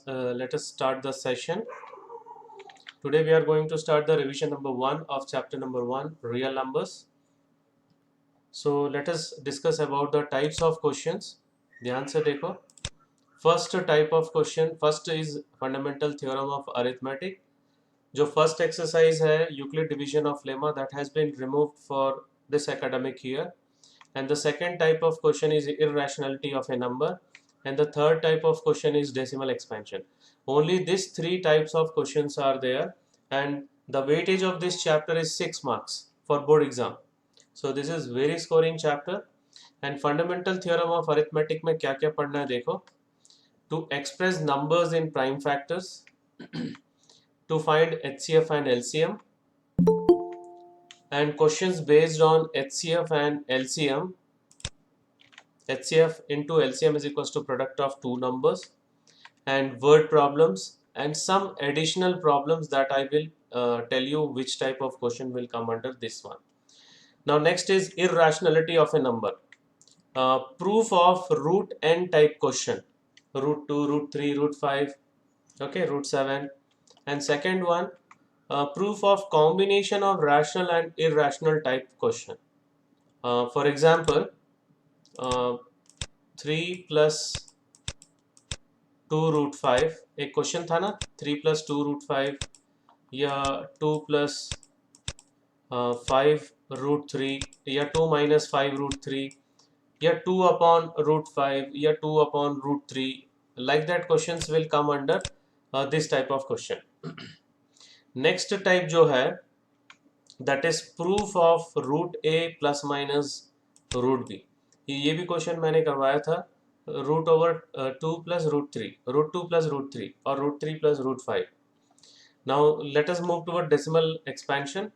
Let us start the session. Today we are going to start the revision number 1 of chapter number 1, real numbers. So let us discuss about the types of questions. ध्यान से देखो. First type of question, first is fundamental theorem of arithmetic. जो first exercise है Euclid division of lemma, that has been removed for this academic year. And the second type of question is irrationality of a number, and the third type of question is decimal expansion. Only these three types of questions are there, and the weightage of this chapter is 6 marks for board exam. So this is very scoring chapter. And fundamental theorem of arithmetic में क्या क्या पढ़ना है देखो. To express numbers in prime factors, to find HCF and LCM, and questions based on HCF and LCM. HCF into LCM is equals to product of two numbers, and word problems, and some additional problems that I will tell you which type of question will come under this one. Now next is irrationality of a number. Proof of root n type question. Root 2, root 3, root 5, okay, root 7. And second one, proof of combination of rational and irrational type question. For example, 3 plus 2 root 5, एक question था ना, 3 plus 2 root 5 या 2 plus 5 root 3 या 2 minus 5 root 3 या 2 upon root 5 या 2 upon root 3. Like that questions will come under this type of question. Next type जो है, that is proof of root a plus minus root b. ये भी question मैंने करवाया था. Root over 2 plus root 3, root 2 plus root 3, or root 3 plus root 5. Now let us move toward decimal expansion.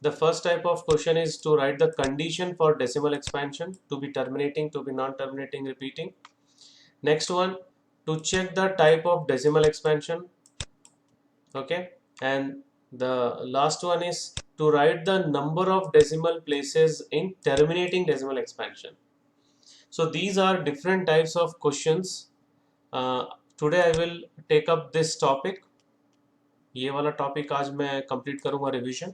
The first type of question is to write the condition for decimal expansion, to be terminating, to be non-terminating, repeating. Next one, to check the type of decimal expansion. Okay, and the last one is to write the number of decimal places in terminating decimal expansion. So these are different types of questions. Today I will take up this topic. ये वाला topic आज मैं complete करूँगा revision.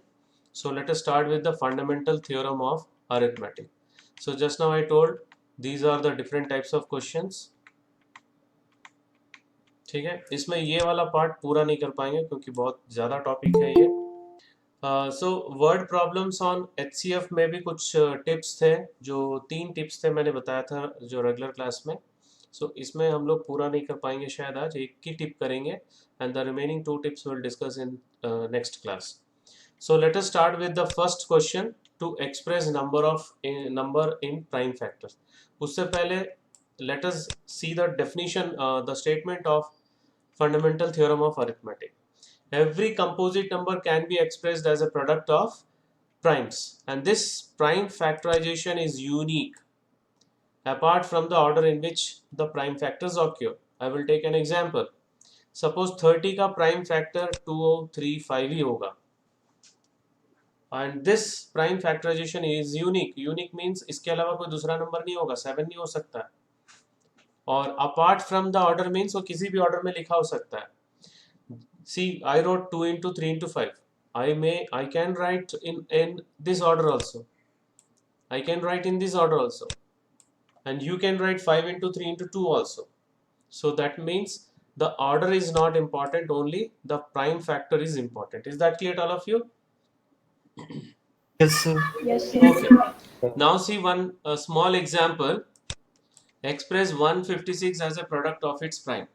So let us start with the fundamental theorem of arithmetic. So just now I told these are the different types of questions. ठीक है, इसमें ये वाला पार्ट पूरा नहीं कर पाएंगे क्योंकि बहुत ज़्यादा टॉपिक है ये. So word problems on HCF में भी कुछ टिप्स थे, जो 3 टिप्स थे मैंने बताया था जो रेगुलर क्लास में. सो इसमें हम लोग पूरा नहीं कर पाएंगे शायद, आज एक ही टिप करेंगे, and the remaining 2 tips will discuss in next class. So let us start with the first question, to express number in prime factors. उससे पहले let us see the definition, the statement of fundamental theorem of arithmetic. Every composite number can be expressed as a product of primes, and this prime factorization is unique apart from the order in which the prime factors occur. I will take an example. Suppose 30 का prime factor 2, 3, 5 ही होगा, and this prime factorization is unique. Unique means इसके अलावा कोई दूसरा number नहीं होगा, 7 नहीं हो सकता. और apart from the order means वो किसी भी ऑर्डर में लिखा हो सकता है. See, I wrote 2 into 3 into 5. I can write in this order also. I can write in this order also. And you can write 5 into 3 into 2 also. So that means the order is not important, only the prime factor is important. Is that clear to all of you? Yes, sir. Yes, sir. Okay. Now see one small example. Express 156 as a product of its prime.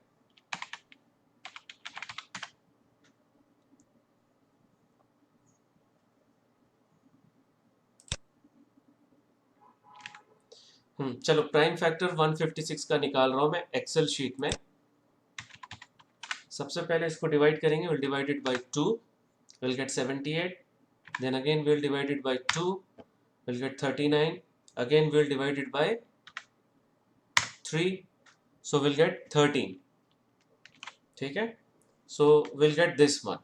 चलो prime factor 156 का निकाल रहा हूं मैं Excel sheet में. सबसे पहले इसको डिवाइड करेंगे. Will divide it by 2, will get 78. Then again will divide it by 2, will get 39. Again will divide it by 3, so will get 13. ठीक है, so will get this one.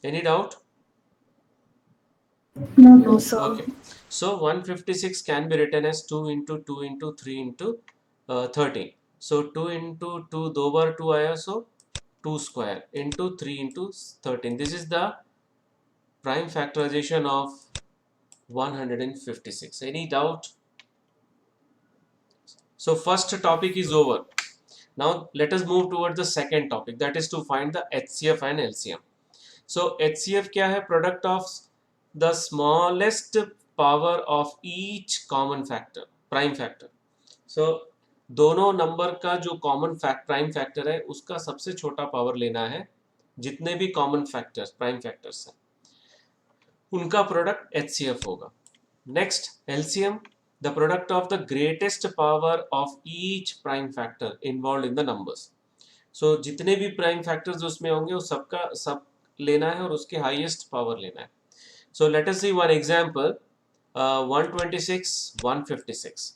Any doubt? No, sir. Okay, so 156 can be written as 2 into 2 into 3 into 13. So 2 into 2 दो बार 2 आया, so 2 square into 3 into 13. This is the prime factorization of 156. Any doubt? So first topic is over. Now let us move towards the second topic, that is to find the HCF and LCM. So HCF क्या है? Product of the smallest power of each common factor, prime factor. So दोनों number का जो common prime factor है उसका सबसे छोटा power लेना है, जितने भी कॉमन फैक्टर्स प्राइम फैक्टर्स हैं उनका प्रोडक्ट HCF होगा. Next LCM, the product of the greatest power of each prime factor involved in the numbers. So जितने भी प्राइम फैक्टर्स उसमें होंगे वो सबका सब लेना है और उसके हाईएस्ट पावर लेना है. So let us see one example. 126, 156.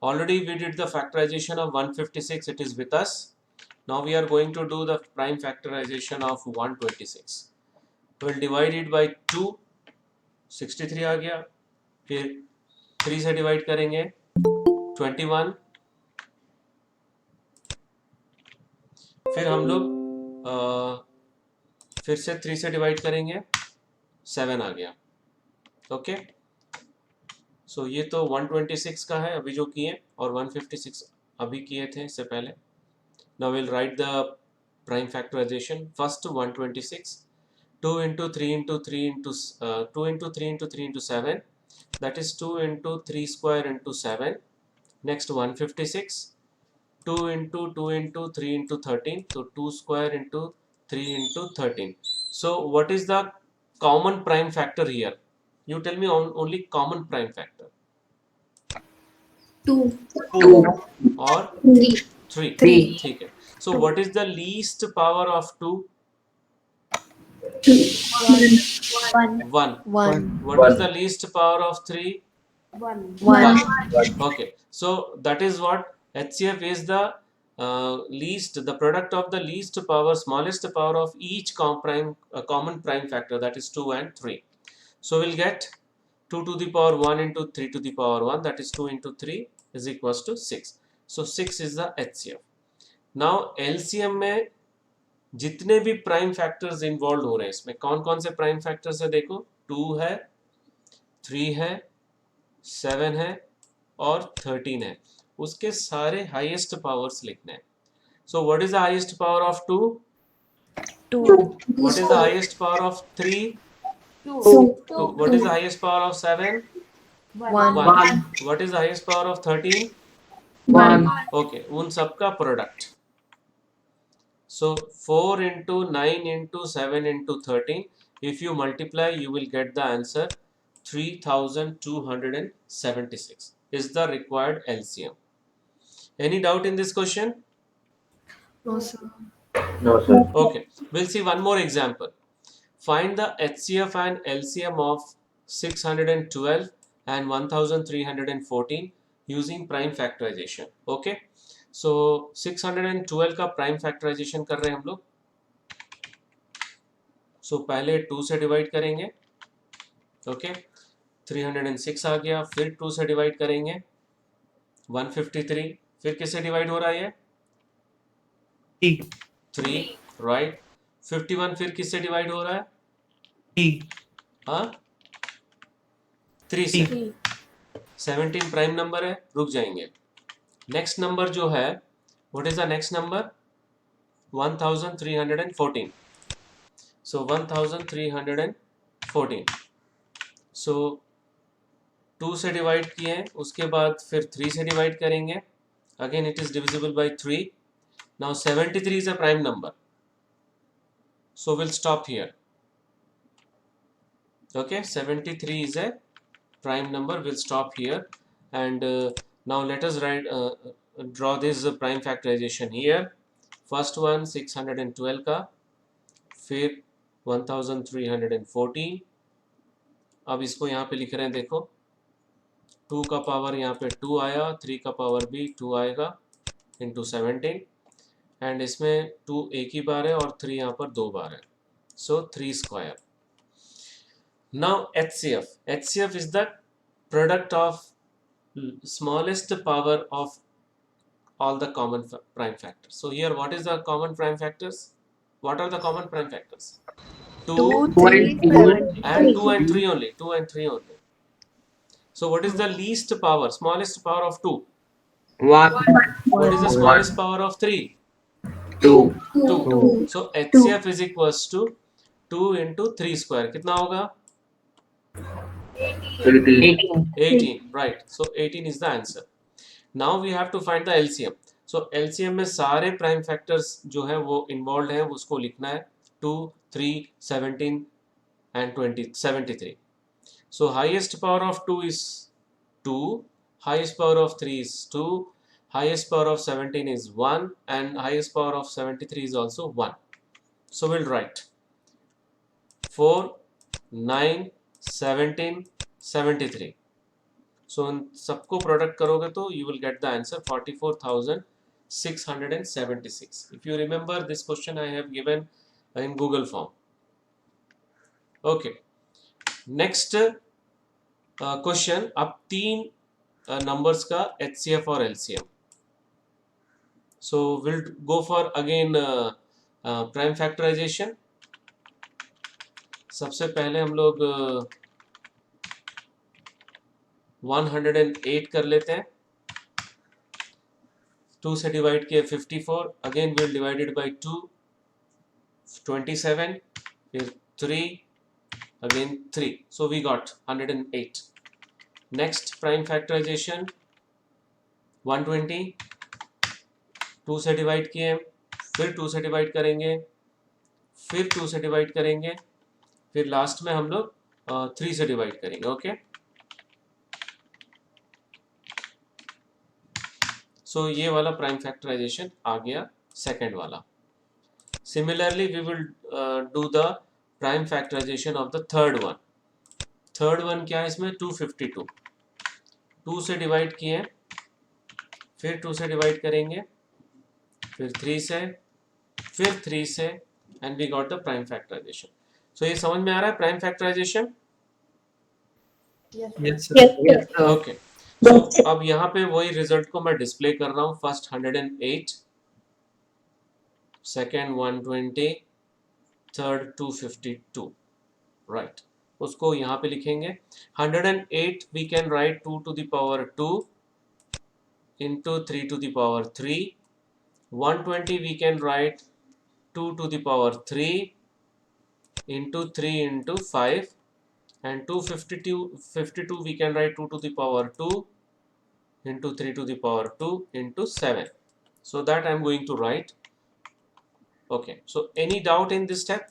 Already we did the factorization of 156. It is with us. Now we are going to do the prime factorization of 126. We'll divide it by 2. 63 आ गया. फिर 3 से divide करेंगे 21. फिर हम लोग फिर से 3 से डिवाइड करेंगे 7 आ गया. ओके, सो ये तो 126 का है अभी जो किए, और 156 अभी किए थे इससे पहले. Now will write the prime factorisation. First 126, 2 into 3 into 3 into 2 into 3 into 3 into 7, that is 2 into 3 square into 7. Next 156, 2 into 2 into 3 into 13, so 2 square into 3 into 13. So what is the common prime factor here? You tell me only common prime factor. 2 or 3. ठीक है. So what is the least power of 2? 1. What is the least power of 3? 1. Okay, so that is what HCF is, the the product of the least power, smallest power of each common prime factor, that is 2 and 3. So we'll get 2 to the power 1 into 3 to the power 1, that is 2 into 3 is equals to 6. So 6 is the HCF. Now LCM में जितने भी prime factors involve हो रहे हैं इसमें कौन कौन से प्राइम फैक्टर्स है? देखो 2 है, 3 है, 7 है और 13 है. उसके सारे हाईएस्ट पावर्स लिखने हैं. So what is the highest power of 2? 2. What is the highest power of 3? 2. What is the highest power of 7? 1. 1. What is the highest power of 13? 1. Okay, उन सबका product. So 4 into 9 into 7 into 13, if you multiply you will get the answer 3276 is the required LCM. Any doubt in this question? No, sir. Okay, we'll see one more example. Find the HCF and LCM of 612 and 1314 using prime factorization. Okay, so 612 का prime factorization कर रहे हैं हम लोग. So पहले 2 से divide करेंगे. Okay, 306 आ गया. फिर 2 से डिवाइड करेंगे 153. फिर किससे डिवाइड हो रहा है ये? 3. राइट. 51 फिर किससे डिवाइड हो रहा है? 3 से. 17 प्राइम नंबर है, रुक जाएंगे. नेक्स्ट नंबर जो है, what is the next number? 1314. सो 1314. सो 2 से डिवाइड किए, उसके बाद फिर 3 से डिवाइड करेंगे. Again it is divisible by 3. Now 73 is a prime number, so we'll stop here. Okay, 73 is a prime number, we'll stop here. And now let us draw this prime factorization here. First one 612 का, फिर 1314. अब इसको यहाँ पे लिख रहे हैं, देखो 2 का पावर यहाँ पे 2 आया, 3 का पावर भी 2 आएगा इंटू 17. एंड इसमें 2 एक ही बार है और 3 यहाँ पर 2 बार है. So 3 square. Now HCF. HCF is the product of smallest power of all the common prime factors. So here what is the common prime factors? What are the common prime factors? 2 2, 2 3, and 2. 7. and 2 and 3 only. 2 and 3 only. So what is the least power, smallest power of 2? 1. What is the 1. smallest power of 3? 2. 2. 2. So HCF is equals to 2 into 3 square. कितना होगा? 18. 18. Right. So 18 is the answer. Now we have to find the LCM. So LCM में सारे prime factors जो है वो involve है, उसको लिखना है. 2, 3, 17 and 73. So highest power of 2 is 2, highest power of 3 is 2, highest power of 17 is 1, and highest power of 73 is also 1. So we'll write 4, 9, 17, 73. So in सबको प्रोडक्ट करोगे तो you will get the answer 44,676. If you remember, this question I have given in Google form. Okay. Next question. अब तीन numbers का HCF और LCM. So we'll go for again prime factorization. सबसे पहले हम लोग 108 कर लेते हैं. 2 से डिवाइड किए 54. अगेन विल डिवाइडेड बाय 2, 27, फिर 3, again 3. So we got 108. Next prime factorization 120. 2 से डिवाइड किए, फिर 2 से डिवाइड करेंगे, फिर 2 से डिवाइड करेंगे, फिर लास्ट में हम लोग 3 से डिवाइड करेंगे. ओके. सो ये वाला प्राइम फैक्टराइजेशन आ गया, सेकेंड वाला. Similarly we will do the prime factorisation of the third one. Third one क्या है इसमें? 252. 2 से डिवाइड किए, फिर 2 से डिवाइड करेंगे, फिर 3 से, फिर 3 से, and we got the prime factorisation. So ये समझ में आ रहा है prime factorisation? Yes, sir. Okay. So अब यहाँ पे वही रिजल्ट को मैं डिस्प्ले कर रहा हूँ. First 108, second 120, third 252. राइट. उसको यहाँ पे लिखेंगे. 108 we can write 2 to the power 2 into 3 to the power 3. 120 we can write 2 to the power 3 into 3 into 5, and 252 we can write 2 to the power 2 into 3 to the power 2 into 7. So that I am going to write. Okay. So any doubt in this step?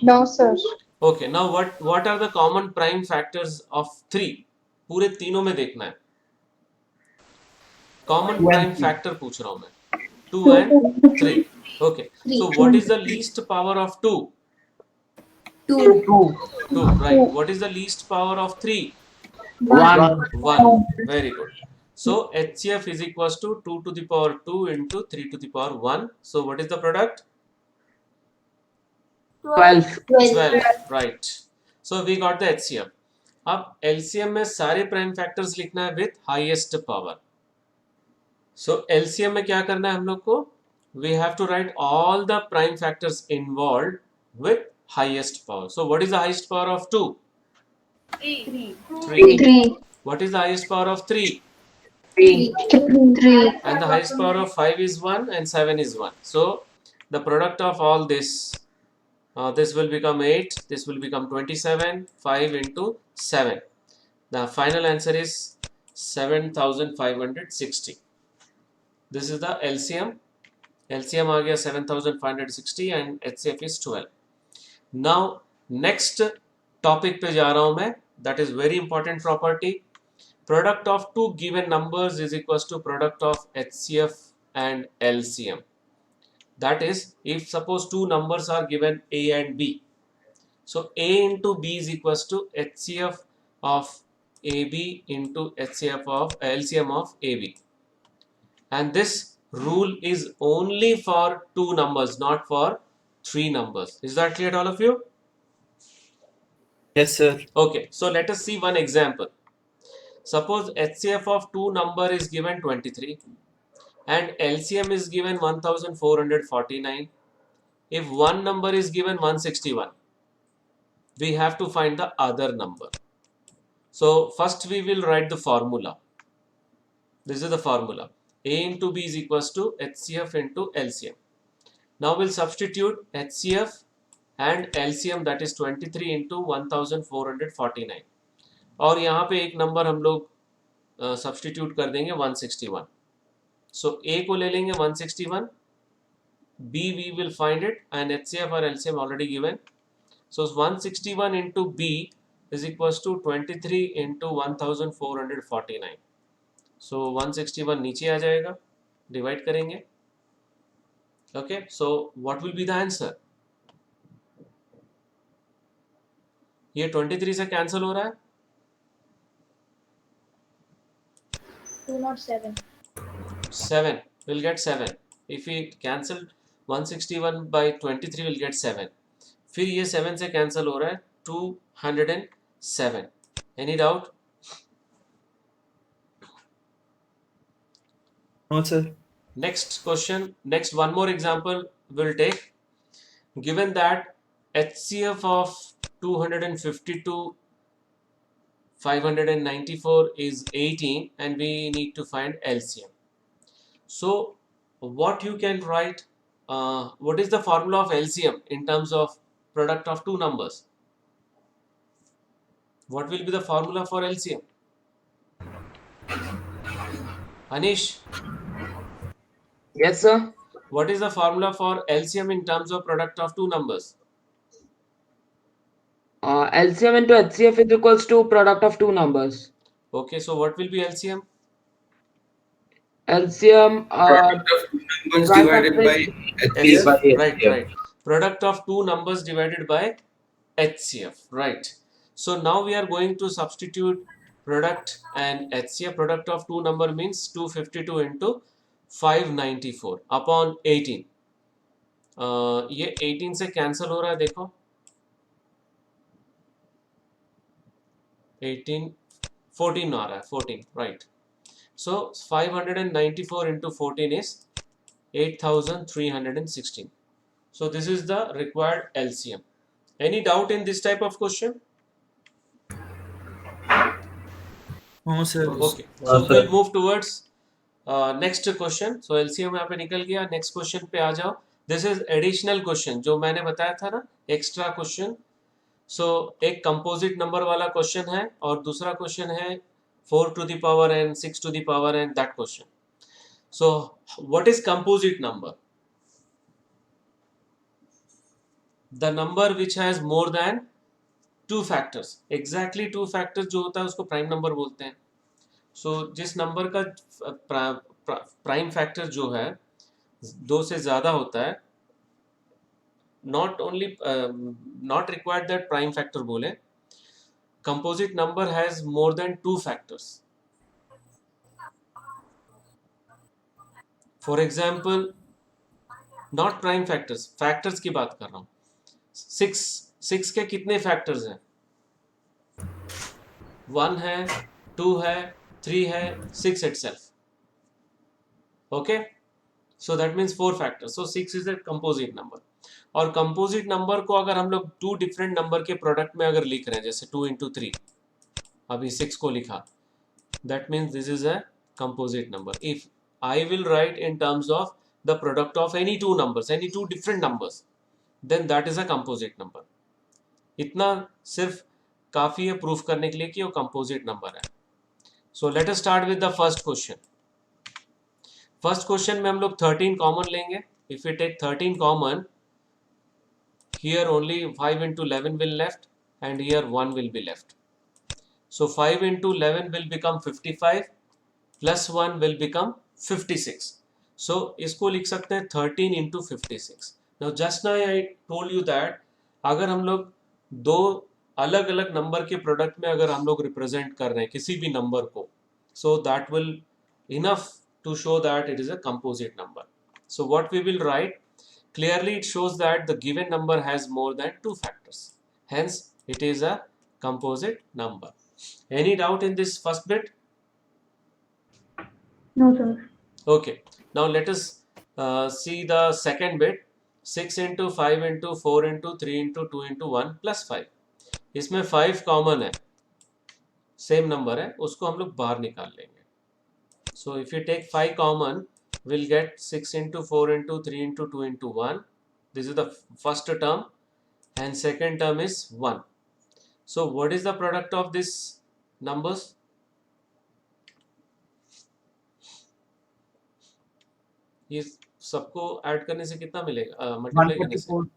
No, sir. Okay. Now what are the common prime factors of 3? पूरे तीनों में देखना है. Common prime factor पूछ रहा हूँ मैं. 2 and 3. Okay. So what is the least power of 2? 2. 2. Right. What is the least power of 3? 1. 1. Very good. So HCF is equals to 2 to the power 2 into 3 to the power 1. So what is the product? 12. 12. Right. So we got the HCF. अब LCM में सारे prime factors लिखना है with highest power. So LCM में क्या करना है हम लोग को? We have to write all the prime factors involved with highest power. So what is the highest power of 2? 3. 3. 3. What is the highest power of 3? 3. 3. And the highest power of 5 is 1 and 7 is 1. So the product of all this, this will become 8, this will become 27, 5 into 7. The final answer is 7,560. This is the LCM. LCM आ गया 7,560 and HCF is 12. Now next topic पे जा रहा हूँ मैं. That is very important property. Product of two given numbers is equals to product of HCF and LCM. That is, if suppose two numbers are given A and B, so A into B is equals to HCF of AB into HCF of LCM of AB. And this rule is only for two numbers, not for three numbers. Is that clear to all of you? Yes, sir. Okay, so let us see one example. Suppose HCF of two number is given 23 and LCM is given 1449. If one number is given 161, we have to find the other number. So first we will write the formula. This is the formula. A into B is equals to HCF into LCM. Now we'll substitute HCF and LCM, that is 23 into 1449. और यहाँ पे एक number हम लोग substitute कर देंगे 161. So A को ले लेंगे 161, B we will find it, and HCF or LCM already given. So 161 into B is equals to 23 into 1449. So 161 नीचे आ जाएगा, डिवाइड करेंगे. Okay, so what will be the answer? ये 23 से कैंसिल हो रहा है. 207. 7 will get 7. If we cancel 161 by 23 will get 7. फिर ये 7 से कैंसिल हो रहा है, 207. Any doubt? No, sir. Next question, next one more example we'll take. Given that HCF of 252 594 is 18 and we need to find LCM. So what you can write, what is the formula of LCM in terms of product of two numbers? What will be the formula for LCM? Anish, Yes, sir. what is the formula for LCM in terms of product of two numbers? LCM into HCF is equals to product of two numbers. Okay, so what will be LCM? LCM Product of two numbers divided by Yes, HCF. right. Product of two numbers divided by HCF, right. So now we are going to substitute product and HCF. Product of two number means 252 into 594 upon 18. ये 18 से cancel हो रहा है, देखो 18 14 आ रहा है, 14, right. So 594 into 14 is 8316. So this is the required LCM. Any doubt in this type of question? No, sir. Okay, so we'll move towards next question. So LCM यहाँ पे निकल गया. Next question पे आ जाओ. This is additional question जो मैंने बताया था ना, extra question. So एक composite number वाला question है और दूसरा question है 4 to the power n, 6 to the power n, that question. So what is composite number? The number which has more than two factors. Exactly two factors जो होता है उसको prime number बोलते हैं. So जिस number का prime factor जो है दो से ज़्यादा होता है, not only not required that prime factor बोले, composite number has more than two factors. For example, not prime factors, factors की बात कर रहा हूँ. 6 के कितने factors हैं? 1 है, 2 है, 3 है, 6 itself. Okay, so that means 4 factors. So 6 is a composite number. और composite number को अगर हम लोग two different number के product में अगर लिख रहे हैं, जैसे 2 into 3, अभी 6 को लिखा, that means this is a composite number. If I will write in terms of the product of any two numbers, any two different numbers, then that is a composite number. इतना सिर्फ काफ़ी है proof करने के लिए कि वो composite number है. So let us start with the first question. First question में हम लोग 13 common लेंगे. If we take 13 common, here only 5 into 11 will left and here 1 will be left. So 5 into 11 will become 55 plus 1 will become 56. So इसको लिख सकते हैं 13 into 56. Now just now I told you that अगर हम लोग दो अलग अलग नंबर के प्रोडक्ट में अगर हम लोग रिप्रेजेंट कर रहे हैं किसी भी नंबर को, so that will enough to show that it is a composite number. So what we will write, clearly it shows that the given number has more than two factors, hence it is a composite number. Any doubt in this first bit? No, sir. Okay, now let us see the second bit. 6 into 5 into 4 into 3 into 2 into 1 plus 5. इसमें 5 common है, same number है, उसको हम लोग बाहर निकाल लेंगे. So if you take 5 common, we'll get 6 into 4 into 3 into 2 into 1. This is the first term, and second term is 1. So what is the product of these numbers? ये सबको ऐड करने से कितना मिलेगा, मल्टीप्लाई करने से? 144.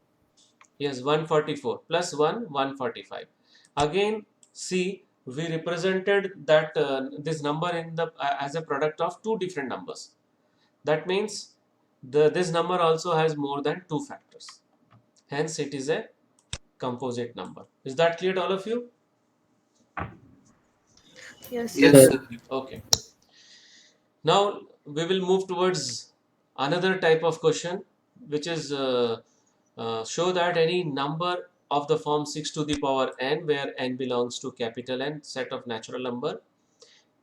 Yes, 144 plus 1, 145. Again, see, we represented that this number in the as a product of two different numbers. That means this number also has more than two factors. Hence, it is a composite number. Is that clear to all of you? Yes. Yes, sir. Okay. Now we will move towards another type of question, which is show that any number of the form 6 to the power n, where n belongs to capital N set of natural number,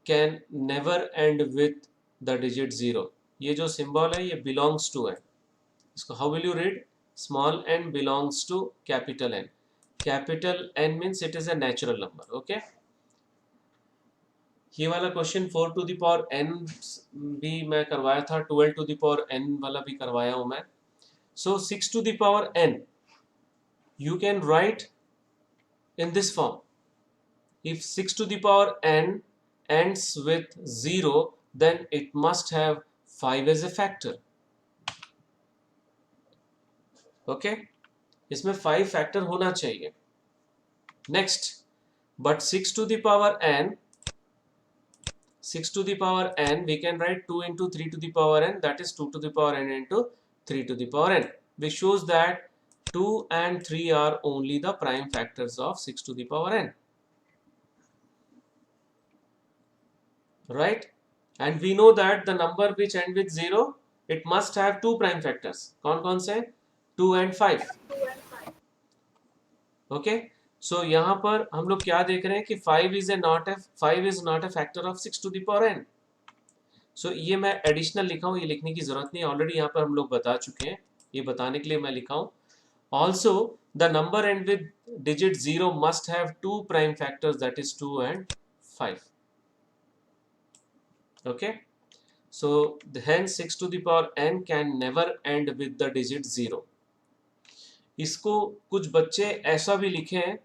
can never end with the digit 0. ये जो symbol है ये belongs to है. इसको how will you read? Small n belongs to capital N. Capital N means it is a natural number. Okay. ये वाला question 4 to the power n भी मैं करवाया था, 12 टू द पावर n वाला भी करवाया हूं मैं. So 6 to the power n you can write in this form. If 6 to the power n ends with 0, then it must have 5 as a factor. Okay, इसमें 5 फैक्टर होना चाहिए. Next, but 6 to the power n, 6 to the power n, we can write 2 into 3 to the power n, that is 2 to the power n into 3 to the power n, which shows that 2 and 3 are only the prime factors of 6 to the power n. Right? And we know that the number which end with 0, it must have two prime factors. कौन-कौन से? 2 and 5. Okay? So यहाँ पर हम लोग क्या देख रहे हैं कि 5 is not a factor of 6 to the power n. So ये मैं additional लिखा हूँ, ये लिखने की जरूरत नहीं है, ऑलरेडी यहाँ पर हम लोग बता चुके हैं, ये बताने के लिए मैं लिखा हूँ. Also, the number end with digit 0 must have two prime factors, that is 2 and 5. Okay? So hence 6 to the power n can never end with the digit 0. इसको कुछ बच्चे ऐसा भी लिखे हैं,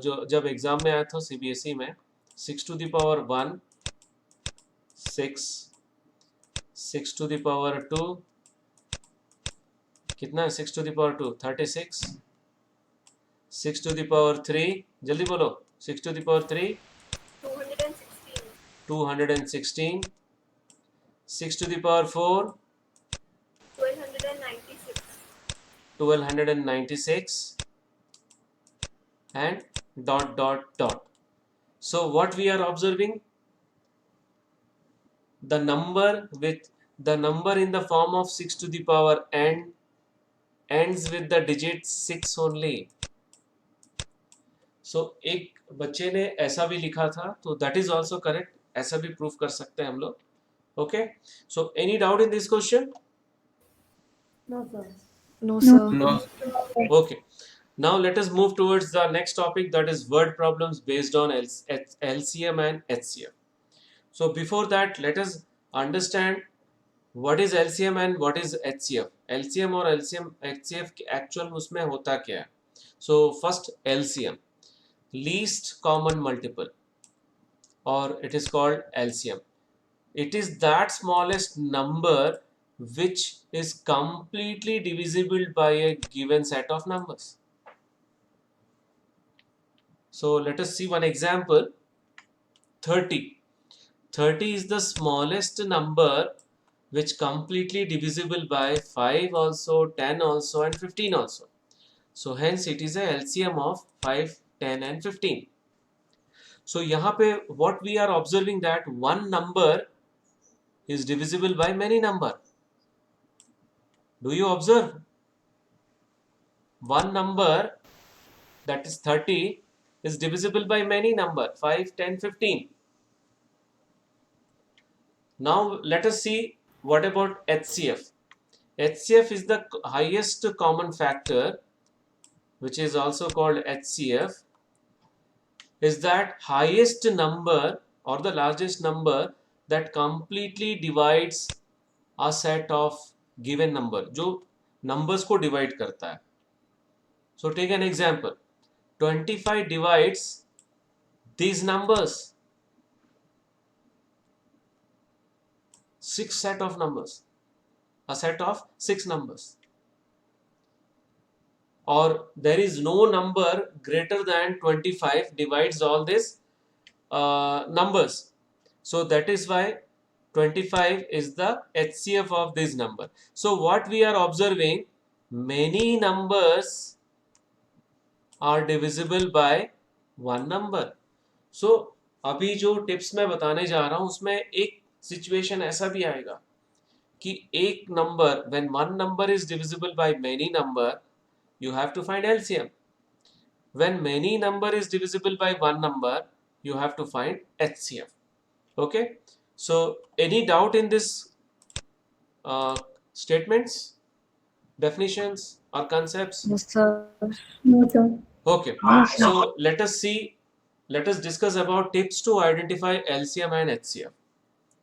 जो जब एग्जाम में आया था सीबीएसई में, 6 to the power 1, 6, 6 to the power 2, कितना है 6 to the power 2? 36, 6 to the power 3, जल्दी बोलो, 6 to the power 3, 216, 6 to the power 4, 1296, and dot dot dot. So what we are observing? The number in the form of 6 to the power n ends with the digit 6 only. So एक बच्चे ने ऐसा भी लिखा था, तो that is also correct. ऐसा भी प्रूफ कर सकते हैं हम लोग. Okay. So any doubt in this question? No, sir. No. Okay. Now let us move towards the next topic, that is word problems based on LCM and HCF. So before that, let us understand what is LCM and what is HCF. LCM और LCM HCF actual उसमें होता क्या है? So first LCM, least common multiple, or it is called LCM. It is that smallest number which is completely divisible by a given set of numbers. So let us see one example. 30. 30 is the smallest number which completely divisible by 5 also, 10 also, and 15 also. So hence it is a LCM of 5, 10 and 15. So यहाँ पे what we are observing, that one number is divisible by many number. Do you observe? One number, that is 30, is divisible by many number, 5, 10, 15. Now let us see What about HCF? HCF is the highest common factor, which is also called HCF, is that highest number or the largest number that completely divides a set of given number, जो numbers को divide करता है. So take an example. 25 divides these numbers, 6 set of numbers, a set of 6 numbers. Or there is no number greater than 25 divides all these numbers. So that is why 25 is the HCF of this number. So what we are observing, many numbers are divisible by one number. So अभी जो tips मैं बताने जा रहा हूं उसमें एक situation ऐसा भी आएगा कि एक number, when one number is divisible by many number, you have to find LCM. When many number is divisible by one number, you have to find HCF. Okay, so any doubt in this statements, definitions or concepts? Yes, sir. No, sir. Okay, so let us discuss about tips to identify LCM and HCF.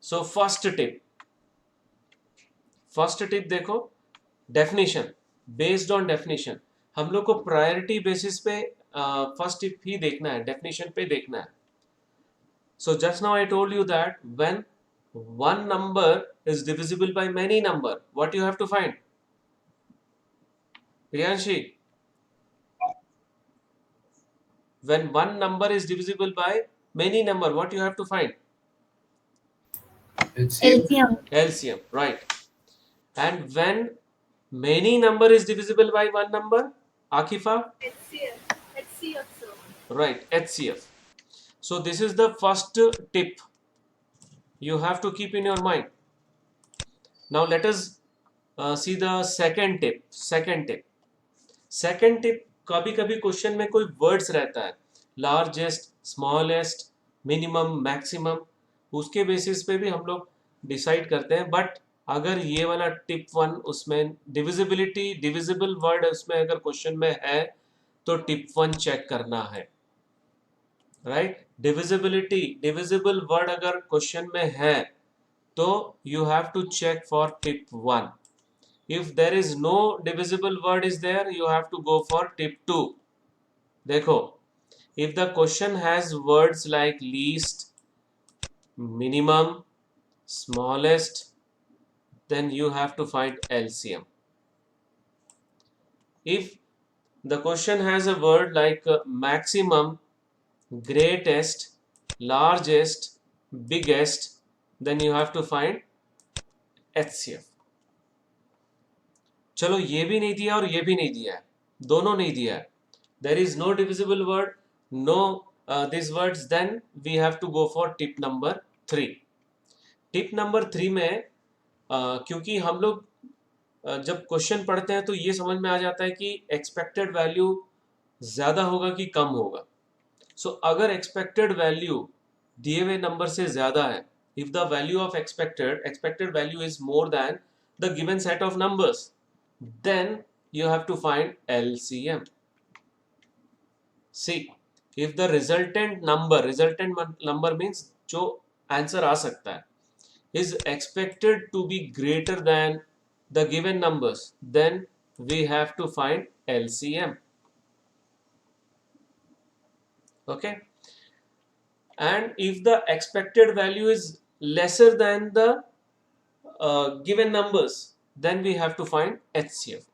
So first tip देखो, definition. Based on definition, हम लोग को priority basis पे first tip ही देखना है, definition पे देखना है. So just now I told you that when one number is divisible by many number, what you have to find? Priyanshi, when one number is divisible by many number, what you have to find? LCM. LCM, right. And when many number is divisible by one number, Akifa? HCF, sir. Right, HCF. So this is the first tip you have to keep in your mind. Now let us see the second tip. Second tip, कभी कभी question में कोई words रहता है, largest, smallest, minimum, maximum, उसके basis पे भी हम लोग डिसाइड करते हैं. बट अगर ये वाला टिप 1 उसमें डिविजिबिलिटी, डिविजिबल वर्ड उसमें अगर क्वेश्चन में है तो टिप 1 चेक करना है. राइट, डिविजिबिलिटी, डिविजिबल वर्ड अगर क्वेश्चन में है तो you have to check for tip 1. If there is no divisible word is there, you have to go for tip 2. देखो, if the question has words like least, minimum, smallest, then you have to find LCM. If the question has a word like maximum, greatest, largest, biggest, then you have to find HCF. चलो ये भी नहीं दिया और ये भी नहीं दिया है, दोनों नहीं दिया है. There is no divisible word, no these words, then we have to go for tip number 3. Tip number 3 में क्योंकि हम लोग जब क्वेश्चन पढ़ते हैं तो ये समझ में आ जाता है कि एक्सपेक्टेड वैल्यू ज़्यादा होगा कि कम होगा. सो अगर एक्सपेक्टेड वैल्यू दिए हुए नंबर से ज़्यादा है, if the value of expected value is more than the given set of numbers, then you have to find LCM. See, if the resultant number means जो आंसर आ सकता है, is expected to be greater than the given numbers, then we have to find LCM. Okay, and if the expected value is lesser than the given numbers, then we have to find HCF.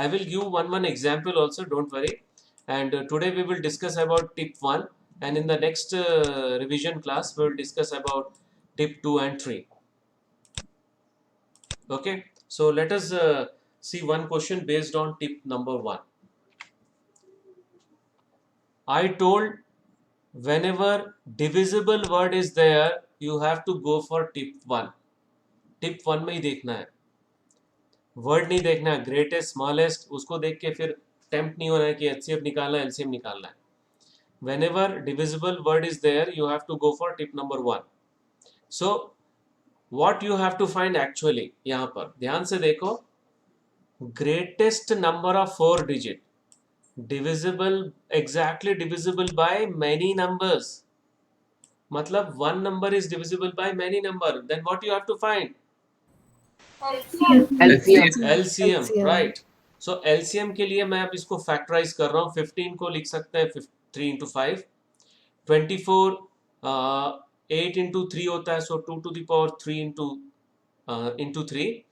I will give one example also, don't worry. And today we will discuss about tip 1, and in the next revision class we will discuss about tip 2 and 3. Okay, so let us see one question based on tip number 1. I told whenever divisible word is there, you have to go for tip 1. tip 1 में ही देखना है, word नहीं देखना है. Greatest, smallest, उसको देख के फिर टेम्प्ट नहीं होना है कि HCF निकालना है, LCM निकालना है. whenever divisible word is there, you have to go for tip number 1. So what you have to find actually, यहाँ पर ध्यान से देखो, greatest number of 4 digit divisible, exactly divisible by many numbers. मतलब one number is divisible by many number, then what you have to find? LCM. LCM, right? So LCM के लिए मैं अब इसको फैक्टराइज कर रहा हूँ. 15 को लिख सकते हैं 3 into 5. 24 8 into 3 होता है, so 2 to the power 3 into 3.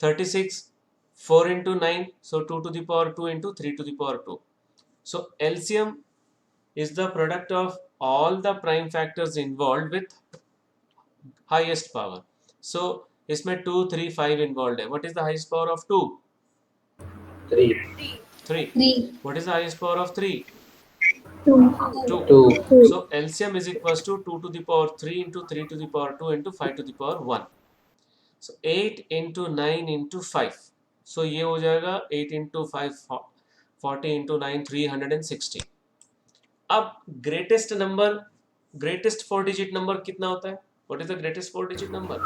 36 4 into 9, so 2 to the power 2 into 3 to the power 2. So LCM is the product of all the prime factors involved with highest power. So इसमें 2 3 5 involved है. What is the highest power of 2? 3. 3. What is the highest power of 3? 2. 2. So LCM is equals to 2 to the power 3 into 3 to the power 2 into 5 to the power 1. So 8 into 9 into 5. So ये हो जाएगा 8 into 5 40 into 9 360. अब greatest number, greatest 4 digit number कितना होता है? What is the greatest 4 digit number?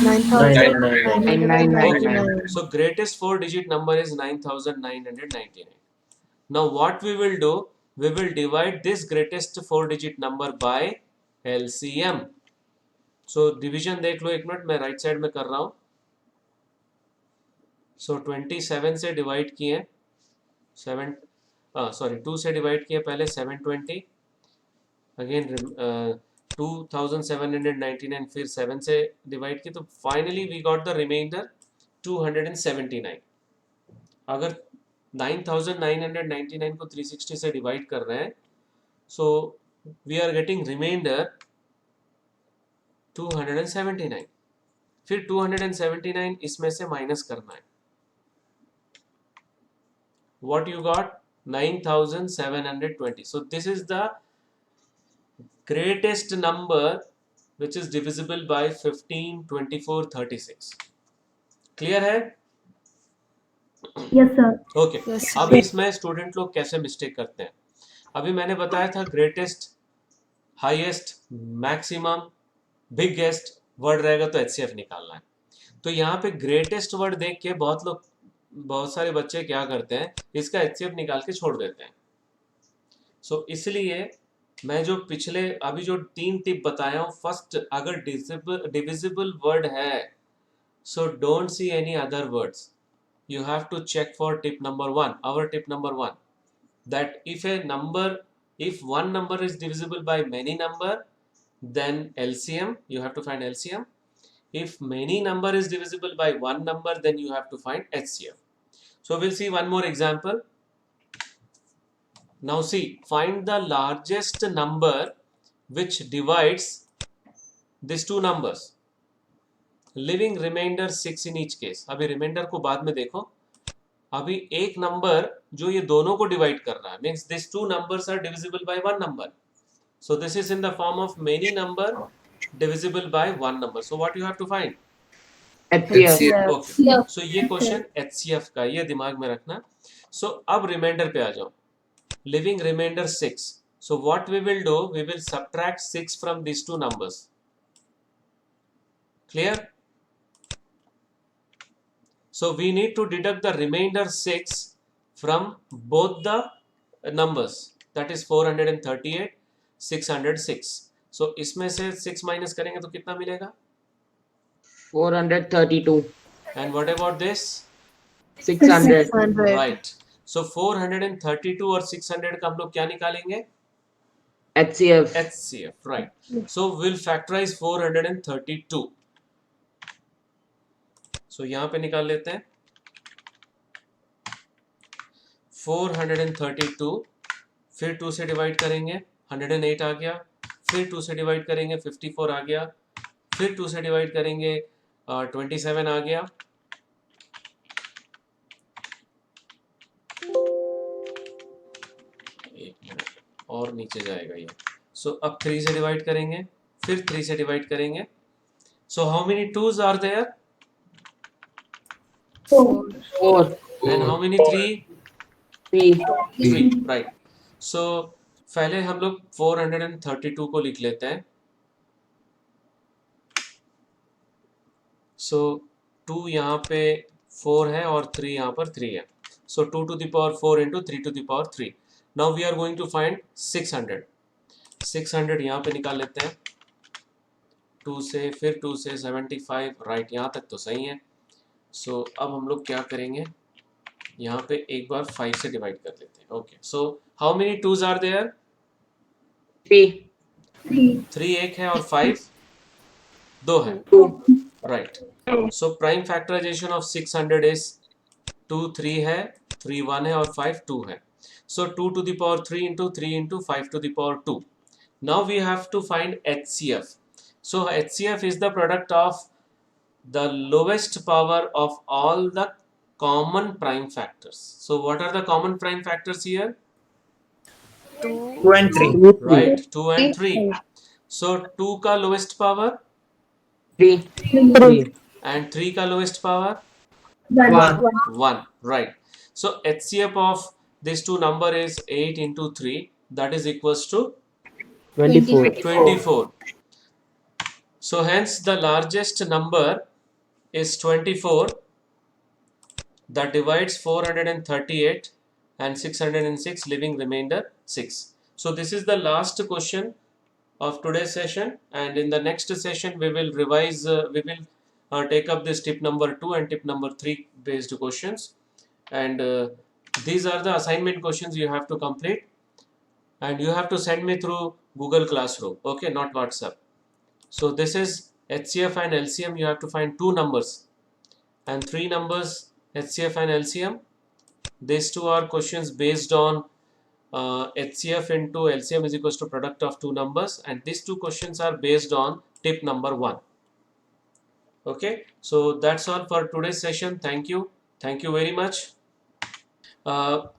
999. So greatest 4 digit number is 9999. Now what we will do, we will divide this greatest 4 digit number by LCM. So division देख लो एक minute, मैं right side में कर रहा हूँ. So 27 से divide किए 2 से divide किए पहले 720, again 2799, फिर 7 से divide किए, तो finally we got the remainder 279. अगर 9999 को 360 से divide कर रहे हैं, so we are getting remainder 279. फिर 279 इसमें से माइनस करना है. What you got? 9720. So this is the greatest number which is divisible by 15, 24, 36. Clear है? Yes, sir. Okay. अब इसमें स्टूडेंट लोग कैसे मिस्टेक करते हैं? अभी मैंने बताया था greatest, highest, maximum, biggest word रहेगा तो HCF निकालना है. तो यहाँ पे ग्रेटेस्ट वर्ड देख के बहुत सारे बच्चे क्या करते हैं, इसका HCF निकाल के छोड़ देते हैं. सो इसलिए मैं जो पिछले अभी जो 3 टिप बताया हूँ, फर्स्ट अगर डिविजिबल वर्ड है, so don't see any other words. You have to check for tip number 1, our tip number 1, that if one number is divisible by many number, then LCM, you have to find LCM. If many number is divisible by one number, then you have to find HCF. So we'll see one more example. Now see, find the largest number which divides these two numbers. Leaving remainder 6 in each case. अभी remainder को बाद में देखो, अभी एक number जो ये दोनों को डिवाइड कर रहा है, means this two numbers are divisible by one number. So this is in the form of many number divisible by one number. So what you have to find? HCF. Okay. So ये question HCF का, ये दिमाग में रखना. सो अब reminder पे आ जाओ. Leaving remainder 6. So what we will do, we will subtract 6 from this two numbers. Clear? So we need to deduct the remainder 6 from both the numbers, that is 438, 606. So इसमें से 6 माइनस करेंगे तो कितना मिलेगा? 432. And what about this? 600. Right. So 432 और 600 का हम लोग क्या निकालेंगे? HCF. HCF. Right. So we'll factorize 432. So यहाँ पे निकाल लेते हैं 432, फिर 2 से डिवाइड करेंगे 108 आ गया, फिर 2 से डिवाइड करेंगे 54 आ गया, फिर 2 से डिवाइड करेंगे 27 आ गया, एक मिनट और नीचे जाएगा ये. सो अब 3 से डिवाइड करेंगे, फिर 3 से डिवाइड करेंगे. So how many 2s are there? 4. And how many 3? 3. Right. So पहले हम लोग 432 को लिख लेते हैं. सो 2 यहाँ पे 4 है और 3 यहाँ पर 3 है. So 2 to the power 4 into 3 to the power 3. Now we are going to find 600. 600 यहाँ पे निकाल लेते हैं. 2 से, फिर 2 से 75, राइट, यहाँ तक तो सही है. सो अब हम लोग क्या करेंगे, यहाँ पे एक बार 5 से डिवाइड कर लेते हैं. Okay, so how many 2s are there? 3. 3 एक है और 5 2 है. 2. Right. So prime factorisation of 600 is 2 3 है, 3 1 है और 5 2 है. So 2 to the power 3 into 3 into 5 to the power 2. Now we have to find HCF. So HCF is the product of the lowest power of all the common prime factors. So what are the common prime factors here? 2 and 3. Right, 2 and 3. So 2 का lowest power 3. 3. and 3 का lowest power 1. 1. Right. So HCF of these two number is 8 into 3, that is equals to 24. 24. So hence the largest number is 24, that divides 438 and 606, leaving remainder 6. So this is the last question of today's session, and in the next session we will revise, we will take up this tip number 2 and tip number 3 based questions, and these are the assignment questions you have to complete, and you have to send me through Google Classroom, okay, not WhatsApp. So this is HCF and LCM. You have to find 2 numbers and 3 numbers, HCF and LCM. These 2 are questions based on HCF into LCM is equals to product of 2 numbers, and these 2 questions are based on tip number 1. Okay, so that's all for today's session. Thank you very much.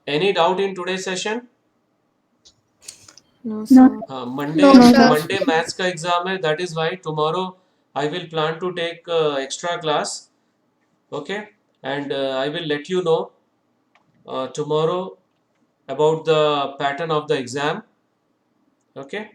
Any doubt in today's session? No, sir. Monday, No, sir. Monday maths का exam है. That is why tomorrow I will plan to take extra class. Okay, and I will let you know tomorrow about the pattern of the exam. Okay.